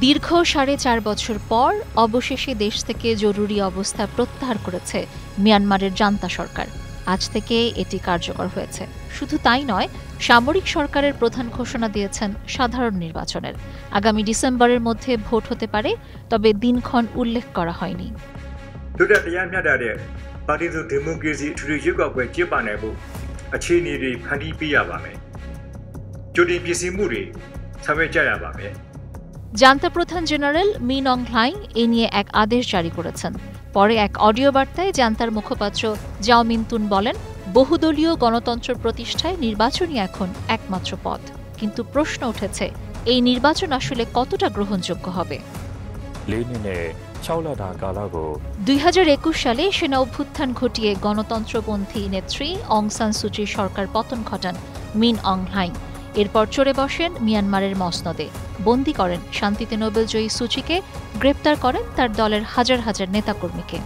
দীর্ঘ ৪.৫ বছর পর অবশেষে দেশ থেকে জরুরি অবস্থা প্রত্যাহার করেছে মিয়ানমারের জান্তা সরকার। আজ থেকে এটি কার্যকর হয়েছে। শুধু তাই নয়, সামরিক সরকারের প্রধান ঘোষণা দিয়েছেন সাধারণ নির্বাচনের। আগামী ডিসেম্বরের মধ্যে ভোট হতে পারে, তবে দিনক্ষণ উল্লেখ করা হয়নি। জান্তা প্রধান জেনারেল মিন অং হ্লাইং এ নিয়ে এক আদেশ জারি করেছেন। পরে এক অডিও বার্তায় জান্তার মুখপাত্র জাও মিনতুন বলেন, বহুদলীয় গণতন্ত্র প্রতিষ্ঠায় নির্বাচনই এখন একমাত্র পথ। কিন্তু প্রশ্ন উঠেছে, এই নির্বাচন আসলে কতটা গ্রহণযোগ্য হবে। 2021 সালে সেনা অভ্যুত্থান ঘটিয়ে গণতন্ত্রপন্থী নেত্রী অং সান সুচির সরকার পতন ঘটান মিন অং হ্লাইং। এরপর চড়ে বসেন মিয়ানমারের মসনদে, বন্দী করেন শান্তিতে নোবেলজয়ী সুচিকে, গ্রেপ্তার করেন তার দলের হাজার হাজার নেতাকর্মীকে।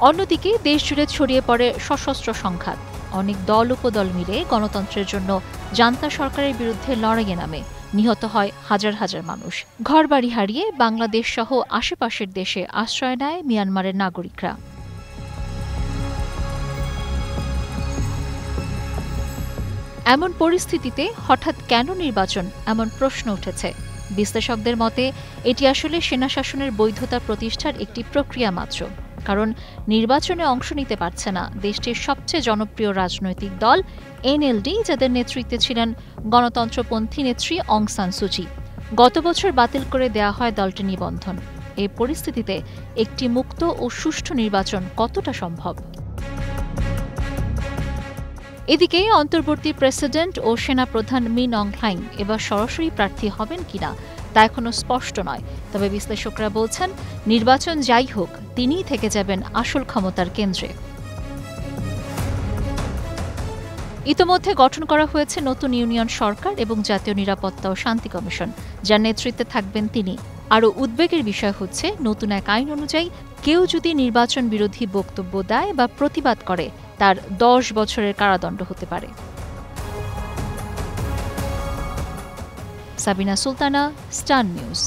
অন্যদিকে দেশজুড়ে ছড়িয়ে পড়ে সশস্ত্র সংঘাত। অনেক দল উপদল মিলে গণতন্ত্রের জন্য জান্তা সরকারের বিরুদ্ধে লড়াইয়ে নামে। নিহত হয় হাজার হাজার মানুষ। ঘরবাড়ি হারিয়ে বাংলাদেশ সহ আশেপাশের দেশে আশ্রয় নেয় মিয়ানমারের নাগরিকরা। এমন পরিস্থিতিতে হঠাৎ কেন নির্বাচন, এমন প্রশ্ন উঠেছে। বিশ্লেষকদের মতে এটি আসলে সেনা শাসনের বৈধতা প্রতিষ্ঠার একটি প্রক্রিয়া মাত্র। কারণ নির্বাচনে অংশ নিতে পারছে না দেশটির সবচেয়ে জনপ্রিয় রাজনৈতিক দল এনএলডি, যাদের নেতৃত্বে ছিলেন গণতন্ত্রপন্থী নেত্রী অং সান সুচি। গত বছর বাতিল করে দেয়া হয় দলটির নিবন্ধন। এই পরিস্থিতিতে একটি মুক্ত ও সুষ্ঠু নির্বাচন কতটা সম্ভব? এদিকে অন্তর্বর্তী প্রেসিডেন্ট ও সেনাপ্রধান মিন অং হ্লাইং এবার সরাসরি প্রার্থী হবেন কিনা তা এখনো স্পষ্ট নয়। তবে বিশ্লেষকরা বলছেন, নির্বাচন যাই হোক, তিনিই থেকে যাবেন আসল ক্ষমতার কেন্দ্রে। ইতোমধ্যে গঠন করা হয়েছে নতুন ইউনিয়ন সরকার এবং জাতীয় নিরাপত্তা ও শান্তি কমিশন, যার নেতৃত্বে থাকবেন তিনি। আরও উদ্বেগের বিষয় হচ্ছে, নতুন এক আইন অনুযায়ী কেউ যদি নির্বাচন বিরোধী বক্তব্য দেয় বা প্রতিবাদ করে, তার 10 বছরের কারাদণ্ড হতে পারে। Sabina Sultana, star news.